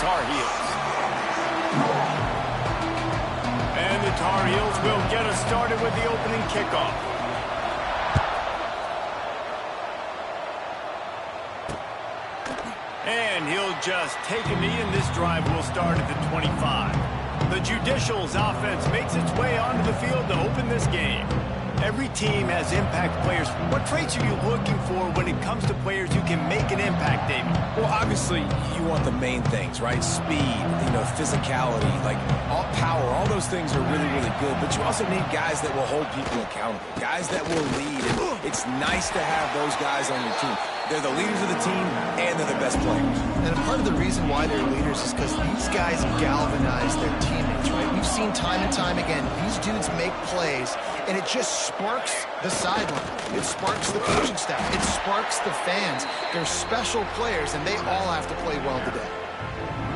Tar Heels. And the Tar Heels will get us started with the opening kickoff. And he'll just take a knee, and this drive will start at the 25. The Judicials offense makes its way onto the field to open this game. Every team has impact players. What traits are you looking for when it comes to players who can make an impact, David? Well, obviously, you want the main things, right? Speed, physicality, like all power, all those things are really, really good. But you also need guys that will hold people accountable, guys that will lead. And it's nice to have those guys on your team. They're the leaders of the team, and they're the best players. And a part of the reason why they're leaders is because these guys galvanize their teammates, right? We've seen time and time again, these dudes make plays, and it just sparks the sideline. It sparks the coaching staff. It sparks the fans. They're special players, and they all have to play well today.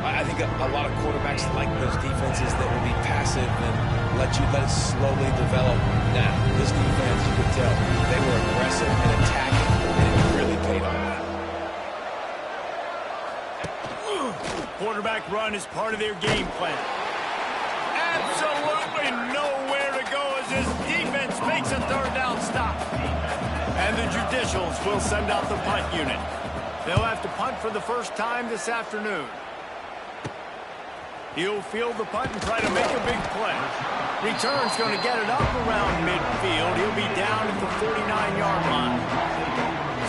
I think a lot of quarterbacks like those defenses that will be passive and let it slowly develop. Now, this defense, you could tell, they were aggressive and attacking, and it really paid off. Quarterback run is part of their game plan. Absolutely nowhere to go as this defense makes a third down stop. And the Judicials will send out the punt unit. They'll have to punt for the first time this afternoon. He'll field the punt and try to make a big play. Return's going to get it up around midfield. He'll be down at the 49-yard line.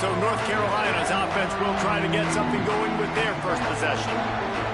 So North Carolina's offense will try to get something going with their first possession.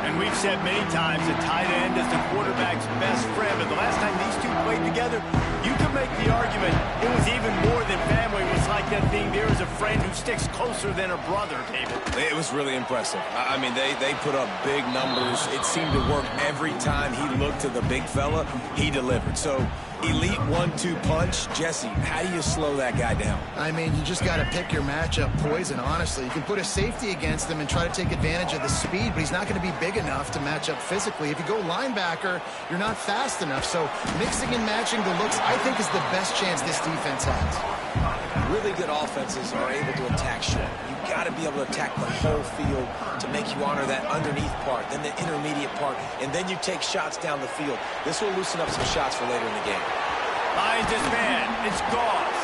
And we've said many times that tight end is the quarterback's best friend. But the last time these two played together, you can make the argument it was even more than family. It was like that thing, there is a friend who sticks closer than a brother, David. It was really impressive. I mean, they put up big numbers. It seemed to work every time he looked to the big fella. He delivered. So, elite 1-2 punch. Jesse, how do you slow that guy down? I mean, you just got to pick your matchup poison, honestly. You can put a safety against him and try to take advantage of the speed, but he's not going to be big enough to match up physically. If you go linebacker, you're not fast enough. So mixing and matching the looks, I think, is the best chance this defense has. Really good offenses are able to attack short. You've got to be able to attack the whole field to make you honor that underneath part, then the intermediate part, and then you take shots down the field. This will loosen up some shots for later in the game. Finds his man. It's Gauze.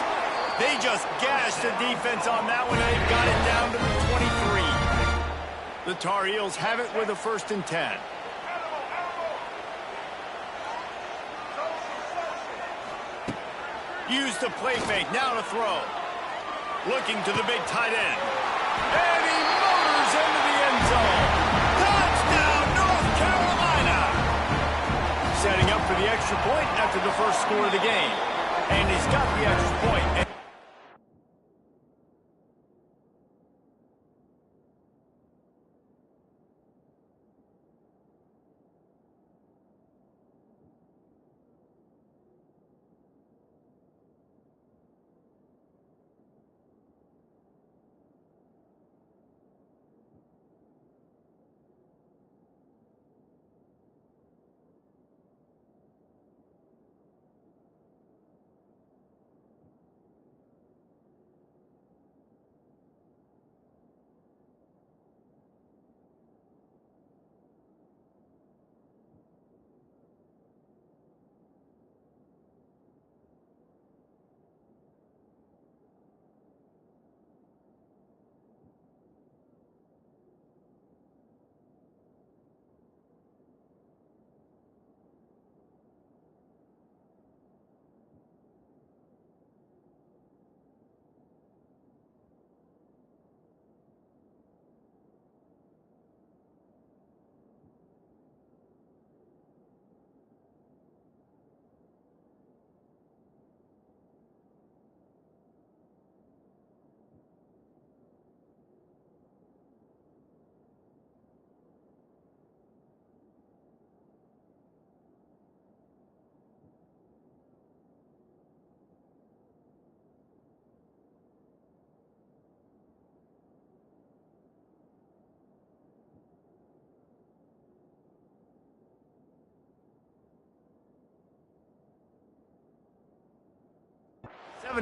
They just gashed the defense on that one, and they've got it down to the 23. The Tar Heels have it with a 1st and 10. Use the play fake, now to throw. Looking to the big tight end. And he motors into the end zone. Touchdown, North Carolina! Setting up for the extra point after the first score of the game. And he's got the extra point.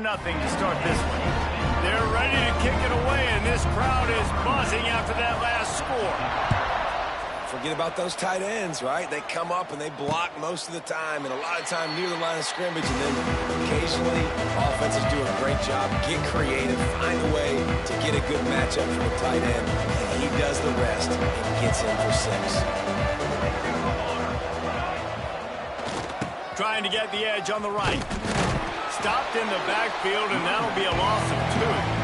Nothing to start this one. They're ready to kick it away, and this crowd is buzzing after that last score. forget about those tight ends, right? They come up and they block most of the time, and a lot of time near the line of scrimmage, and then occasionally offenses do a great job, get creative, find a way to get a good matchup for the tight end, and he does the rest and gets in for 6. Trying to get the edge on the right. Stopped in the backfield, and that'll be a loss of 2.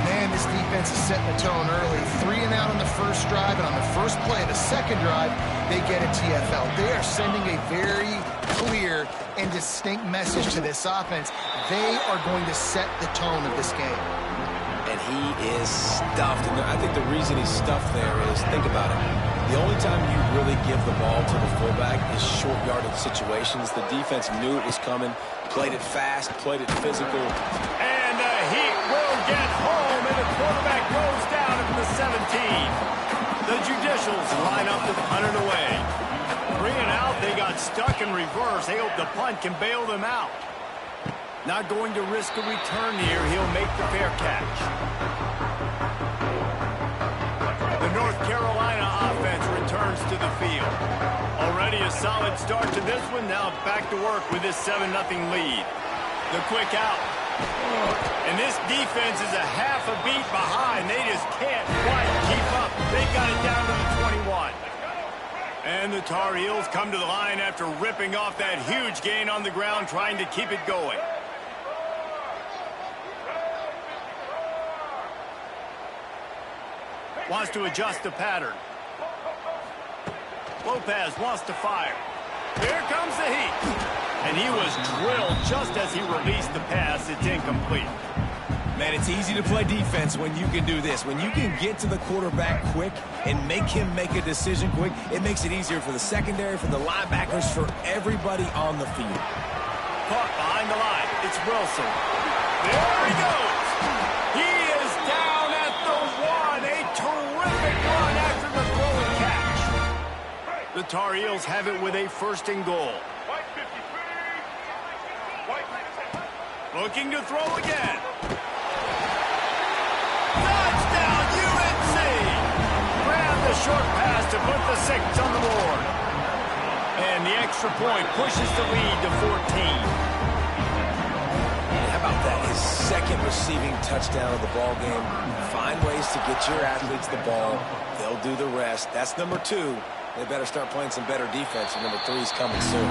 Man, this defense is setting the tone early. 3 and out on the first drive, and on the first play of the second drive, they get a TFL. They are sending a very clear and distinct message to this offense. They are going to set the tone of this game. And he is stuffed. And I think the reason he's stuffed there is, think about it. The only time you really give the ball to the fullback is short yardage situations. The defense knew it was coming, played it fast, played it physical. And the Heat will get home, and the quarterback goes down at the 17. The Judicials line up to punt it away. 3 and out, they got stuck in reverse. They hope the punt can bail them out. Not going to risk a return here. He'll make the fair catch. The North Carolina offense returns to the field. Already a solid start to this one. Now back to work with this 7-0 lead. The quick out. And this defense is a half a beat behind. They just can't quite keep up. They got it down to the 21. And the Tar Heels come to the line after ripping off that huge gain on the ground, trying to keep it going. Wants to adjust the pattern. Lopez wants to fire. Here comes the Heat. And he was drilled just as he released the pass. It's incomplete. Man, it's easy to play defense when you can do this. When you can get to the quarterback quick and make him make a decision quick, it makes it easier for the secondary, for the linebackers, for everybody on the field. Caught behind the line. It's Wilson. There he goes. He is down at the 1. A terrific run after the throw and catch. The Tar Heels have it with a 1st and goal. Looking to throw again. Touchdown, UNC! Grab the short pass to put the 6 on the board. And the extra point pushes the lead to 14. How about that? His 2nd receiving touchdown of the ball game. Find ways to get your athletes the ball. They'll do the rest. That's number 2. They better start playing some better defense, and number 3 is coming soon.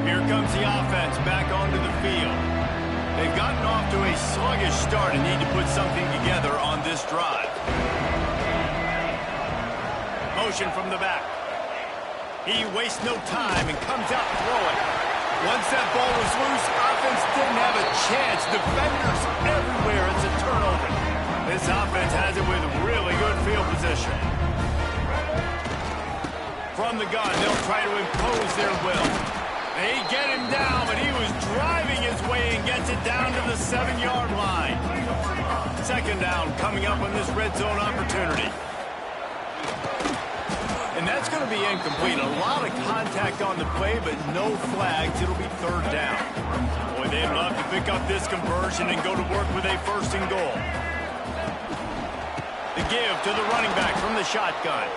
Here comes the offense back onto the field. They've gotten off to a sluggish start and need to put something together on this drive. Motion from the back. He wastes no time and comes out throwing. Once that ball was loose, offense didn't have a chance. Defenders everywhere. It's a turnover. This offense has it with really good field position. From the gun, they'll try to impose their will. They get him down, but he was driving his way and gets it down to the 7-yard line. 2nd down coming up on this red zone opportunity. And that's going to be incomplete. A lot of contact on the play, but no flags. It'll be 3rd down. Boy, they'd love to pick up this conversion and go to work with a 1st and goal. The give to the running back from the shotgun.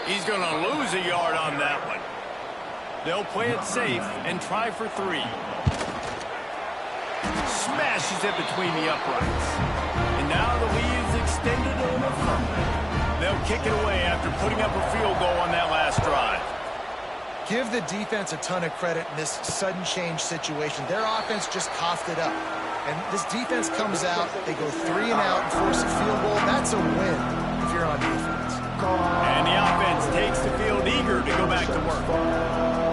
He's going to lose a yard on that one. They'll play it safe and try for 3. Smashes it between the uprights. And now the lead is extended a little further. They'll kick it away after putting up a field goal on that last drive. Give the defense a ton of credit in this sudden change situation. Their offense just coughed it up. And this defense comes out, they go 3 and out and force a field goal. That's a win if you're on defense. And the offense takes the field eager to go back to work.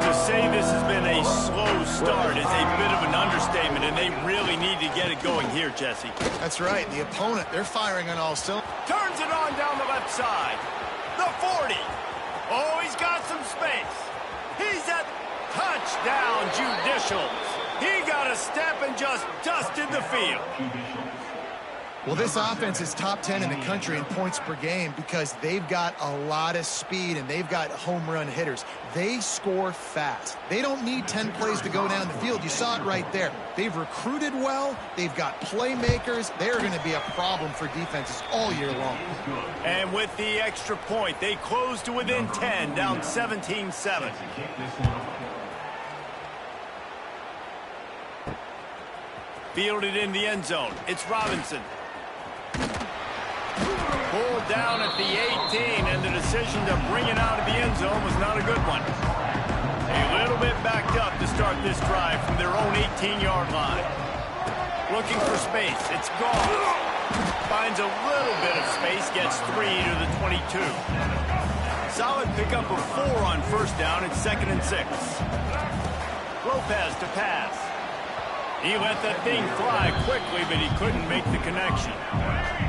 To say this has been a slow start is a bit of an understatement, and they really need to get it going here, Jesse. That's right. The opponent, they're firing on all cylinders. Turns it on down the left side. The 40. Oh, he's got some space. He's at touchdown, Judicials. He got a step and just dusted the field. Well, this offense is top 10 in the country in points per game because they've got a lot of speed and they've got home run hitters. They score fast. They don't need 10 plays to go down the field. You saw it right there. They've recruited well. They've got playmakers. They're going to be a problem for defenses all year long. And with the extra point, they close to within 10, down 17-7. Fielded in the end zone. It's Robinson. Pulled down at the 18, and the decision to bring it out of the end zone was not a good one. A little bit backed up to start this drive from their own 18-yard line. Looking for space. It's gone. Finds a little bit of space, gets 3 to the 22. Solid pickup of 4 on first down. It's 2nd and 6. Lopez to pass. He let that thing fly quickly, but he couldn't make the connection.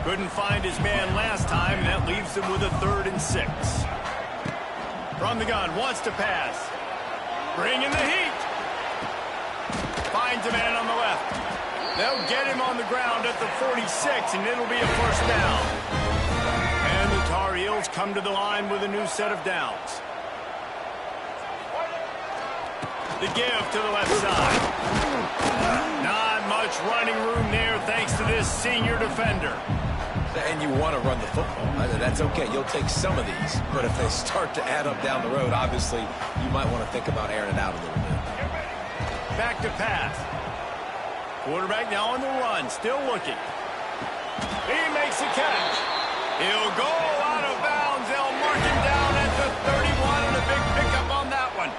Couldn't find his man last time, and that leaves him with a 3rd and 6. From the gun, wants to pass. Bringing the heat. Finds a man on the left. They'll get him on the ground at the 46, and it'll be a first down. And the Tar Heels come to the line with a new set of downs. The give to the left side. Not much running room there thanks to this senior defender. And you want to run the football. That's okay. You'll take some of these. But if they start to add up down the road, obviously, you might want to think about airing it out a little bit. Back to pass. Quarterback now on the run. Still looking. He makes a catch. He'll go out of bounds. They'll mark him down at the 31 and a big pickup on that one.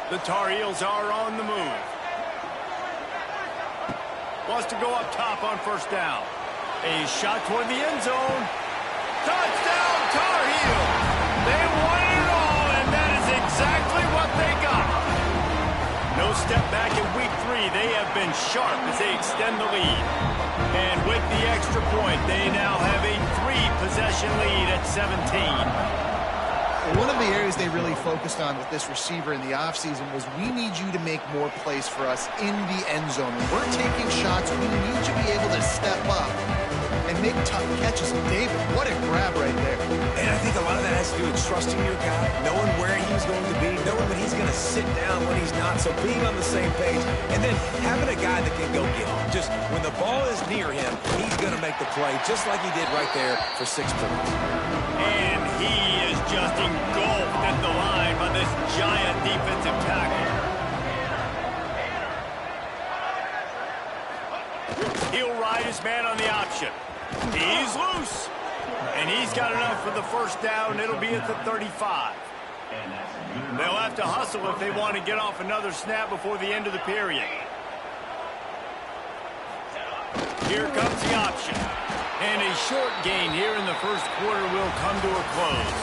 The Tar Heels are on the move. Wants to go up top on first down. A shot toward the end zone. Touchdown, Tar Heels! They won it all, and that is exactly what they got. No step back in week 3. They have been sharp as they extend the lead. And with the extra point, they now have a 3-possession lead at 17. One of the areas they really focused on with this receiver in the offseason was we need you to make more plays for us in the end zone. When we're taking shots, we need you to be able to step up and make tough catches. David, what a grab right there. And I think a lot of that has to do with trusting your guy, knowing where he's going to be, knowing when he's going to sit down, when he's not. So being on the same page, and then having a guy that can go get him. Just when the ball is near him, he's going to make the play just like he did right there for 6 points. And he is just engulfed at the line by this giant defensive tackle. He'll ride his man on the option. He's loose. And he's got enough for the first down. It'll be at the 35. They'll have to hustle if they want to get off another snap before the end of the period. Here comes the option. And a short gain here in the first quarter will come to a close.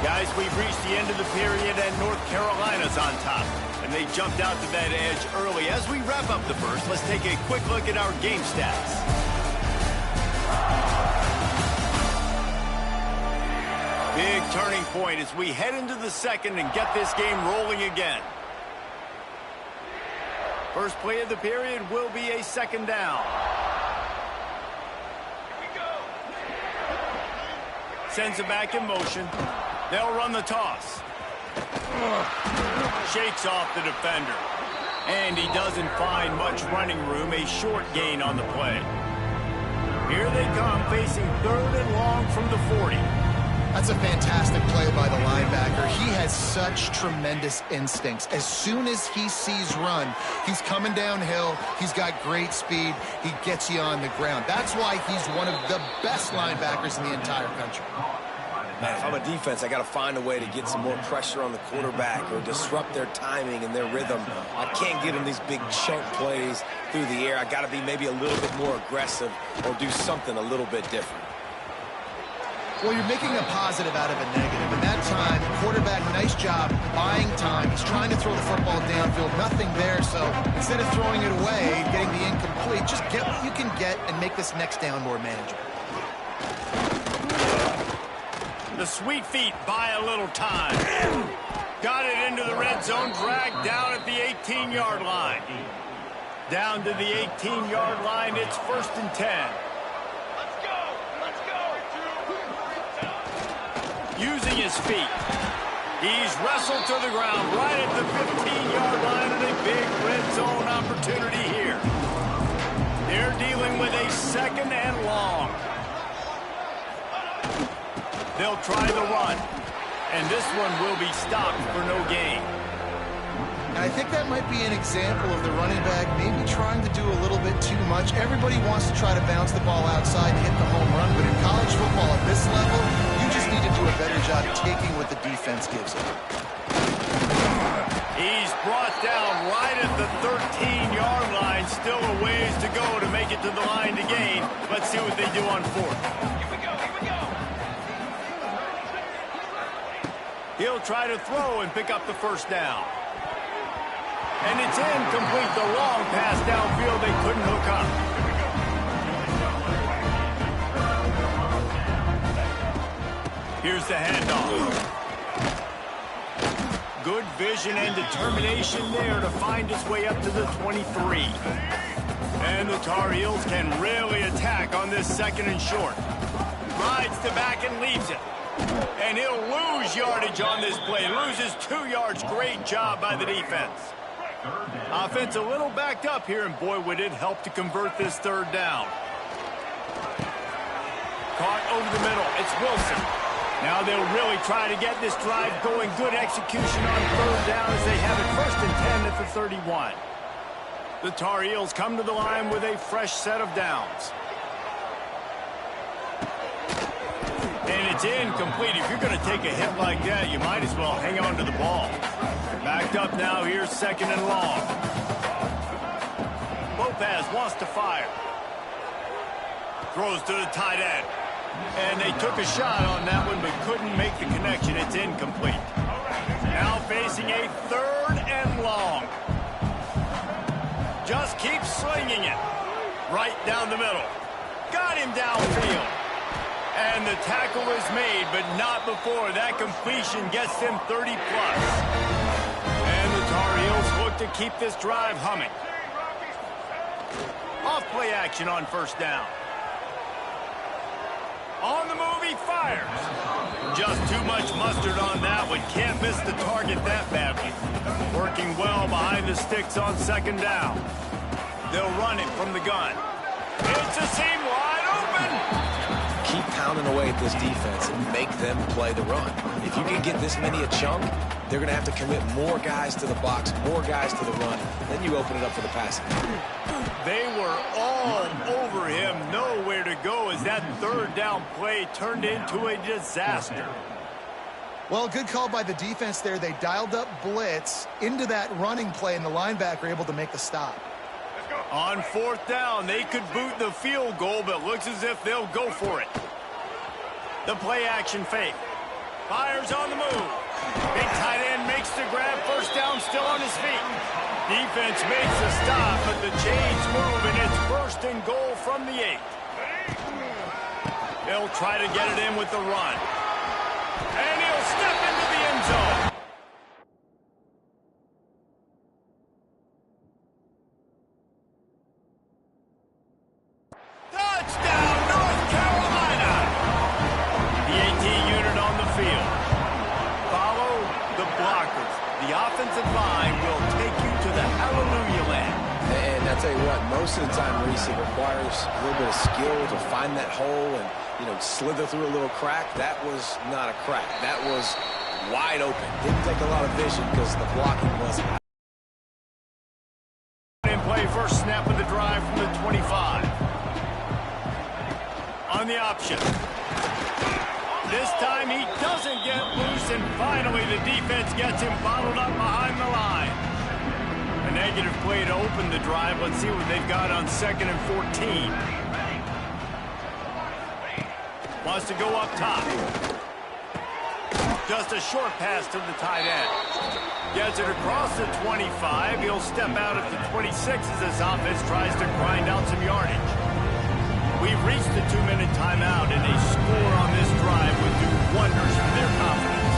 Guys, we've reached the end of the period, and North Carolina's on top. And they jumped out to that edge early. As we wrap up the first, let's take a quick look at our game stats. Big turning point as we head into the second and get this game rolling again. First play of the period will be a second down. Sends it back in motion. They'll run the toss. Shakes off the defender. And he doesn't find much running room. A short gain on the play. Here they come, facing 3rd and long from the 40. That's a fantastic play by the linebacker. He has such tremendous instincts. As soon as he sees run, he's coming downhill. He's got great speed. He gets you on the ground. That's why he's one of the best linebackers in the entire country. Man, if I'm a defense, I got to find a way to get some more pressure on the quarterback or disrupt their timing and their rhythm. I can't get them these big chunk plays through the air. I got to be maybe a little bit more aggressive or do something a little bit different. Well, you're making a positive out of a negative. And that time, quarterback, nice job buying time. He's trying to throw the football downfield. Nothing there, so instead of throwing it away, getting the incomplete, just get what you can get and make this next down more manageable. The sweet feet buy a little time. Got it into the red zone, dragged down at the 18-yard line. Down to the 18-yard line. It's 1st and 10. Let's go! Let's go! Using his feet. He's wrestled to the ground right at the 15-yard line, and a big red zone opportunity here. They're dealing with a 2nd and long. They'll try the run, and this one will be stopped for no gain. And I think that might be an example of the running back maybe trying to do a little bit too much. Everybody wants to try to bounce the ball outside and hit the home run, but in college football at this level, you just need to do a better job taking what the defense gives you. He's brought down right at the 13-yard line. Still a ways to go to make it to the line to gain. Let's see what they do on 4th. Here we go! Here we go! He'll try to throw and pick up the 1st down. And it's incomplete. The long pass downfield, they couldn't hook up. Here's the handoff. Good vision and determination there to find his way up to the 23. And the Tar Heels can really attack on this 2nd and short. Rides the back and leaves it. And he'll lose yardage on this play. Loses 2 yards. Great job by the defense. Offense a little backed up here, and boy, would it help to convert this 3rd down. Caught over the middle. It's Wilson. Now they'll really try to get this drive going. Good execution on 3rd down as they have it 1st and 10 at the 31. The Tar Heels come to the line with a fresh set of downs. And it's incomplete. If you're going to take a hit like that, you might as well hang on to the ball. Backed up now, here's 2nd and long. Lopez wants to fire. Throws to the tight end. And they took a shot on that one, but couldn't make the connection. It's incomplete. Now facing a 3rd and long. Just keeps slinging it. Right down the middle. Got him downfield. And the tackle is made, but not before that completion gets them 30+. And the Tar Heels look to keep this drive humming. Off play action on 1st down. On the move, he fires. Just too much mustard on that one. Can't miss the target that badly. Working well behind the sticks on 2nd down. They'll run it from the gun. It's a seam wide open. Keep pounding away at this defense and make them play the run. If you can get this many a chunk, they're going to have to commit more guys to the box, more guys to the run. Then you open it up for the passing. They were all over him, nowhere to go as that 3rd down play turned into a disaster. Well, good call by the defense there. They dialed up blitz into that running play, and the linebacker able to make the stop. On 4th down, they could boot the field goal, but looks as if they'll go for it. The play action fake. Fires on the move. Big tight end makes the grab. 1st down, still on his feet. Defense makes the stop, but the chains move, and it's 1st and goal from the 8. They'll try to get it in with the run. And he'll step into the end zone. Touchdown, North Carolina! The AT unit on the field. Follow the blockers. The offensive line will take you to the hallelujah land. And I'll tell you what, most of the time, Reese, it requires a little bit of skill to find that hole and, slither through a little crack. That was not a crack. That was wide open. Didn't take a lot of vision because the blocking wasn't. In play, 1st snap of the drive from the 25. On the option. This time he doesn't get loose, and finally the defense gets him bottled up behind the line. A negative play to open the drive. Let's see what they've got on 2nd and 14. Wants to go up top. Just a short pass to the tight end. Gets it across the 25. He'll step out at the 26 as this offense tries to grind out some yardage. We've reached the 2-minute timeout, and a score on this drive would do wonders for their confidence.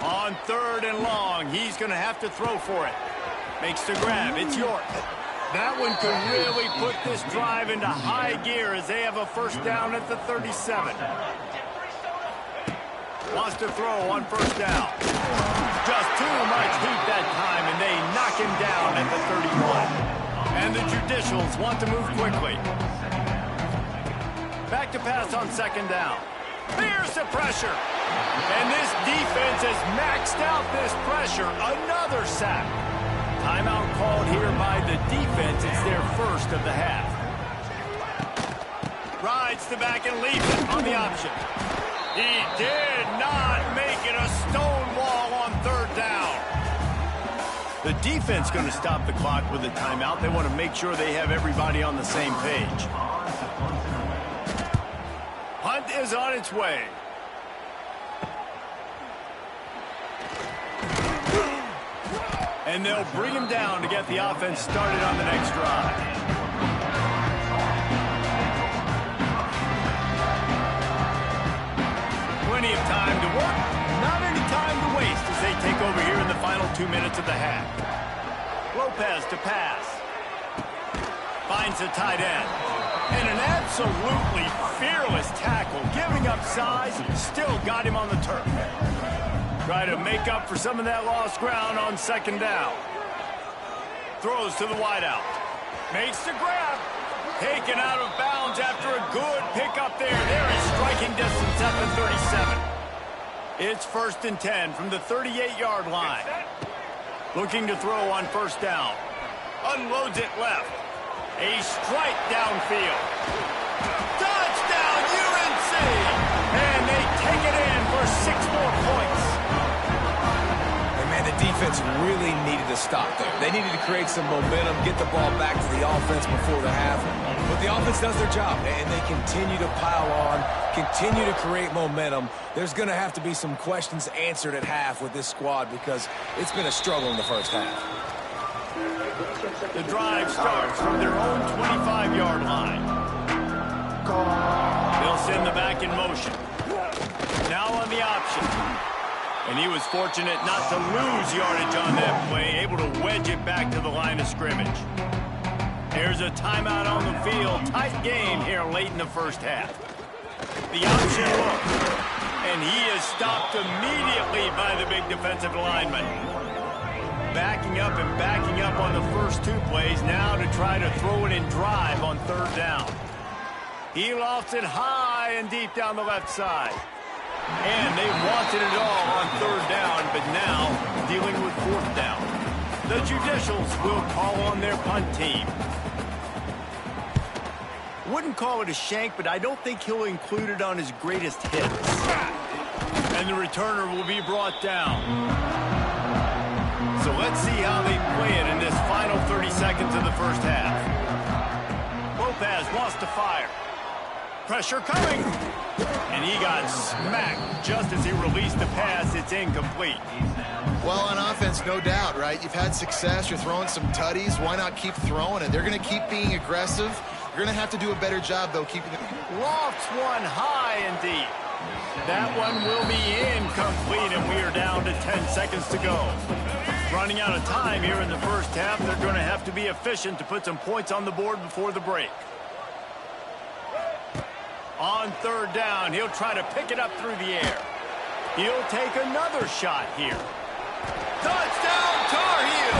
On 3rd and long, he's he's going to have to throw for it. Makes the grab. It's York. That one could really put this drive into high gear as they have a first down at the 37. Wants to throw on first down. Just too much heat that time, and they knock him down at the 31. And the Judicials want to move quickly. Back to pass on second down. Here's the pressure. And this defense has maxed out this pressure. Another sack. Timeout called here by the defense. It's their first of the half. Rides the back and leaves it on the option. He did not make it a stone wall on third down. The defense going to stop the clock with a timeout. They want to make sure they have everybody on the same page. Hunt is on its way. And they'll bring him down to get the offense started on the next drive. Plenty of time to work, not any time to waste as they take over here in the final 2 minutes of the half. Lopez to pass. Finds the tight end. And an absolutely fearless tackle, giving up size, still got him on the turf. Try to make up for some of that lost ground on second down. Throws to the wideout. Makes the grab. Taken out of bounds after a good pickup there. There is striking distance at the 37. It's 1st and 10 from the 38-yard line. Looking to throw on first down. Unloads it left. A strike downfield. Touchdown, UNC! And they take it in for 6 more points. And man, the defense really needed to stop there. They needed to create some momentum, get the ball back to the offense before the half. But the offense does their job, and they continue to pile on, continue to create momentum. There's going to have to be some questions answered at half with this squad because it's been a struggle in the first half. The drive starts from their own 25-yard line. They'll send the back in motion. Now on the option. And he was fortunate not to lose yardage on that play, able to wedge it back to the line of scrimmage. Here's a timeout on the field. Tight game here late in the first half. The option look. And he is stopped immediately by the big defensive lineman. Backing up and backing up on the first 2 plays now to try to throw it in drive on third down. He lofts it high and deep down the left side. And they wanted it all on third down, but now dealing with fourth down. The Judicials will call on their punt team. Wouldn't call it a shank, but I don't think he'll include it on his greatest hits. And the returner will be brought down. So let's see how they play it in this final 30 seconds of the first half. Lopez wants to fire. Pressure coming. And he got smacked just as he released the pass. It's incomplete. Well, on offense, no doubt, right? You've had success. You're throwing some tutties. Why not keep throwing it? They're going to keep being aggressive. You're going to have to do a better job, though, keeping it. Lofts one high and deep. That one will be incomplete, and we are down to 10 seconds to go. Running out of time here in the first half. They're going to have to be efficient to put some points on the board before the break. On third down, he'll try to pick it up through the air. He'll take another shot here. Touchdown, Tar Heel!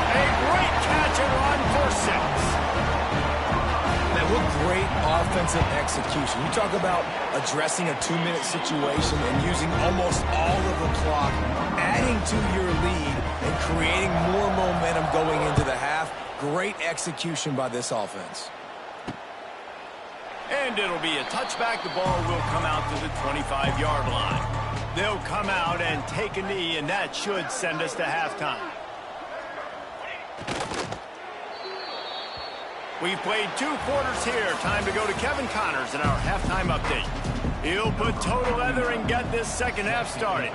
A great catch and run for 6. Man, what great offensive execution. You talk about addressing a 2-minute situation and using almost all of the clock, adding to your lead and creating more momentum going into the half. Great execution by this offense. And it'll be a touchback. The ball will come out to the 25-yard line. They'll come out and take a knee, and that should send us to halftime. We've played 2 quarters here. Time to go to Kevin Connors in our halftime update. He'll put total leather and get this second half started.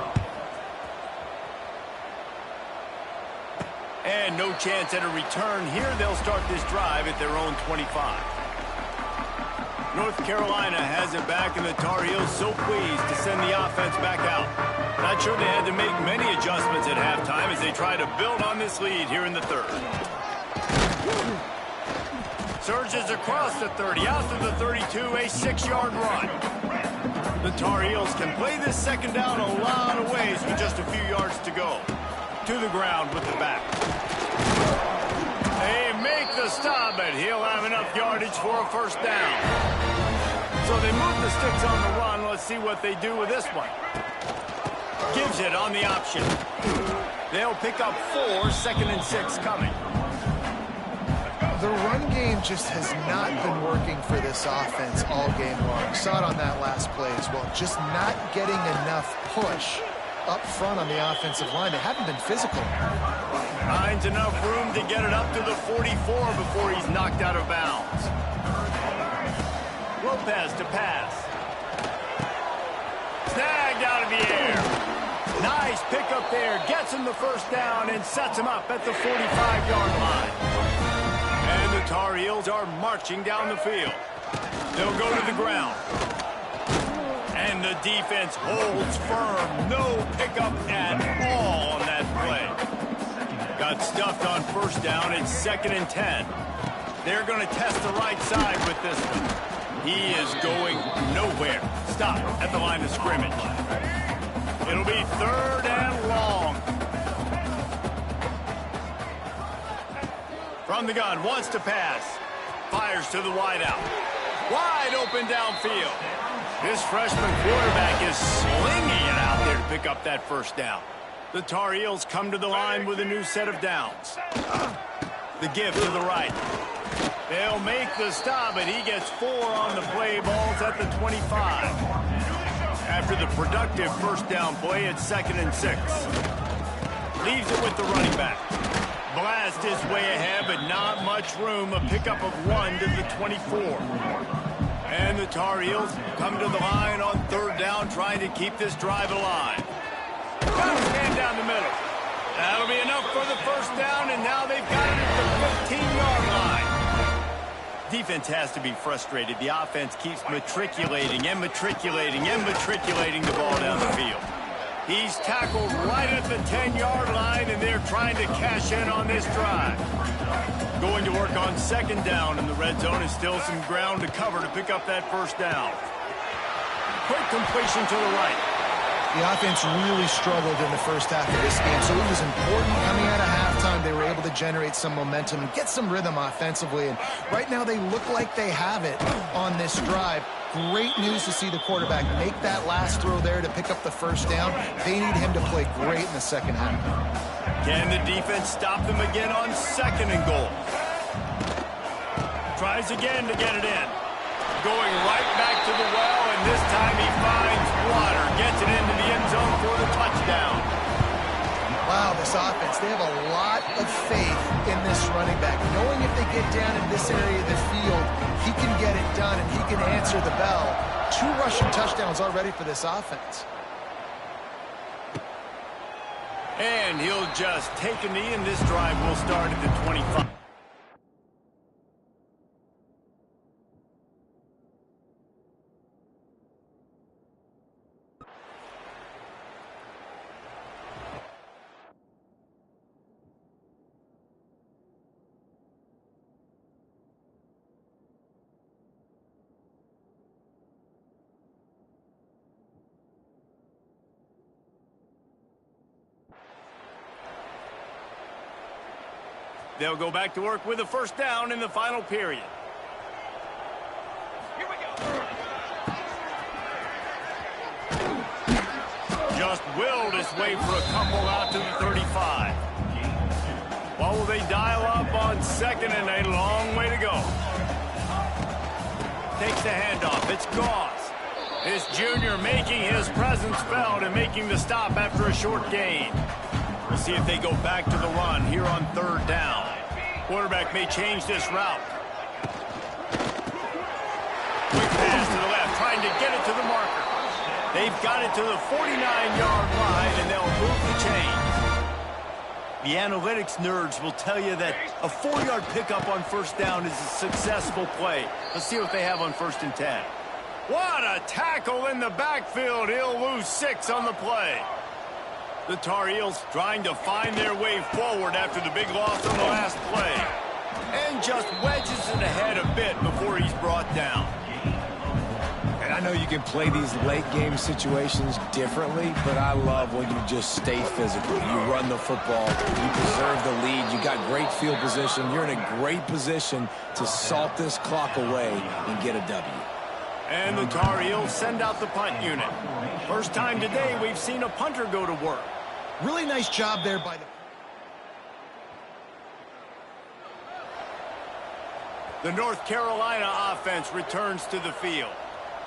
And no chance at a return here. They'll start this drive at their own 25. North Carolina has it back, and the Tar Heels so pleased to send the offense back out. Not sure they had to make many adjustments at halftime as they try to build on this lead here in the third. Surges across the 30, out to the 32, a 6-yard run. The Tar Heels can play this second down a lot of ways with just a few yards to go. To the ground with the back. They make the stop, but he'll have enough yardage for a first down. So they move the sticks on the run. Let's see what they do with this one. Gives it on the option. They'll pick up 4, 2nd and 6 coming. The run game just has not been working for this offense all game long. Saw it on that last play as well. Just not getting enough push up front on the offensive line. They haven't been physical. Finds enough room to get it up to the 44 before he's knocked out of bounds. Lopez to pass. Snagged out of the air. Nice pickup there. Gets him the first down and sets him up at the 45-yard line. And the Tar Heels are marching down the field. They'll go to the ground. And the defense holds firm. No pickup at all on that play. Got stuffed on first down. It's 2nd and 10. They're going to test the right side with this one. He is going nowhere. Stop at the line of scrimmage. It'll be 3rd and long. From the gun, wants to pass. Fires to the wideout. Wide open downfield. This freshman quarterback is slinging it out there to pick up that first down. The Tar Heels come to the line with a new set of downs. The give to the right. They'll make the stop, but he gets 4 on the play. Balls at the 25. After the productive first down play, it's 2nd and 6. Leaves it with the running back. Blast his way ahead, but not much room. A pickup of 1 to the 24. And the Tar Heels come to the line on 3rd down, trying to keep this drive alive. Got his man down the middle. That'll be enough for the first down, and now they've got it at the 15-yard line. Defense has to be frustrated. The offense keeps matriculating and matriculating and matriculating the ball down the field. He's tackled right at the 10-yard line, and they're trying to cash in on this drive. Going to work on 2nd down, and the red zone is still some ground to cover to pick up that first down. Quick completion to the right. The offense really struggled in the first half of this game, so it was important coming out of halftime. They were able to generate some momentum and get some rhythm offensively, and right now they look like they have it on this drive. Great news to see the quarterback make that last throw there to pick up the first down. They need him to play great in the second half. Can the defense stop them again on 2nd and goal? Tries again to get it in. Going right back to the well, and this time he finds water. Gets it into the end zone for the touchdown. Wow, this offense, they have a lot of faith in this running back. Knowing if they get down in this area of the field, he can get it done and he can answer the bell. 2 rushing touchdowns already for this offense. And he'll just take a knee, and this drive will start at the 25. They'll go back to work with a first down in the final period. Here we go. Just willed his way for a couple out to the 35. Well, will they dial up on 2nd and a long way to go? Takes the handoff. It's Goss. This junior making his presence felt and making the stop after a short gain. We'll see if they go back to the run here on 3rd down. Quarterback may change this route. Quick pass to the left, trying to get it to the marker. They've got it to the 49-yard line, and they'll move the chains. The analytics nerds will tell you that a 4-yard pickup on first down is a successful play. Let's see what they have on 1st and 10. What a tackle in the backfield. He'll lose 6 on the play. The Tar Heels trying to find their way forward after the big loss on the last play. And just wedges it ahead a bit before he's brought down. And I know you can play these late-game situations differently, but I love when you just stay physical. You run the football, you preserve the lead, you got great field position, you're in a great position to salt this clock away and get a W. And the Tar Heels send out the punt unit. First time today we've seen a punter go to work. Really nice job there by the North Carolina offense returns to the field.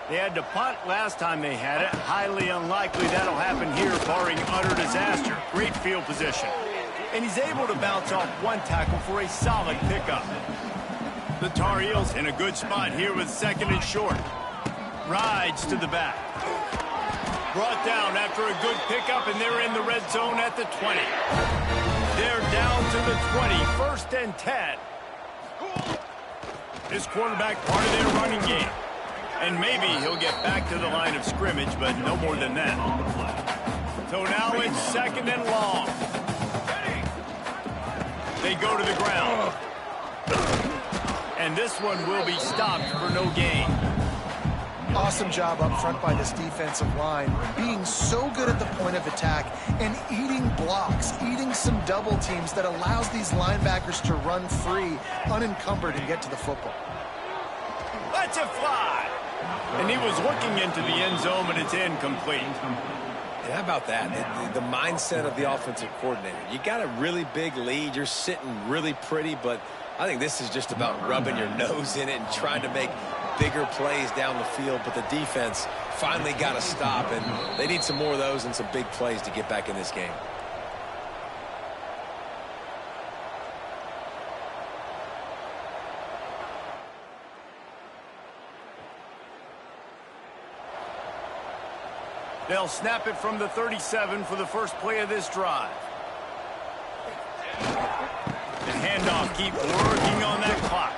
They had to punt last time they had it. Highly unlikely that'll happen here, barring utter disaster. Great field position. And he's able to bounce off one tackle for a solid pickup. The Tar Heels in a good spot here with second and short. Rides to the back. Brought down after a good pickup, and they're in the red zone at the 20. They're down to the 20, 1st and 10. This quarterback part of their running game. And maybe he'll get back to the line of scrimmage, but no more than that. So now it's 2nd and long. They go to the ground. And this one will be stopped for no gain. Awesome job up front by this defensive line, being so good at the point of attack and eating blocks, eating some double teams that allows these linebackers to run free, unencumbered, and get to the football. Let's it fly. And he was looking into the end zone, but it's incomplete. And how about that? The mindset of the offensive coordinator. You got a really big lead. You're sitting really pretty, but I think this is just about rubbing your nose in it and trying to make bigger plays down the field, but the defense finally got a stop, and they need some more of those and some big plays to get back in this game. They'll snap it from the 37 for the first play of this drive. The handoff, keep working on that clock.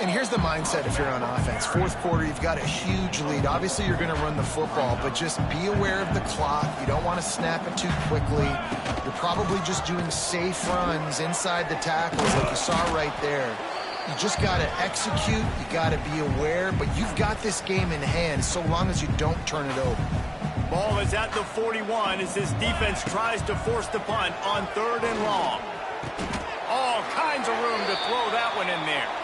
And here's the mindset if you're on offense. 4th quarter, you've got a huge lead. Obviously, you're going to run the football, but just be aware of the clock. You don't want to snap it too quickly. You're probably just doing safe runs inside the tackles like you saw right there. You just got to execute. You got to be aware, but you've got this game in hand so long as you don't turn it over. Ball is at the 41 as this defense tries to force the punt on 3rd and long. All kinds of room to throw that one in there.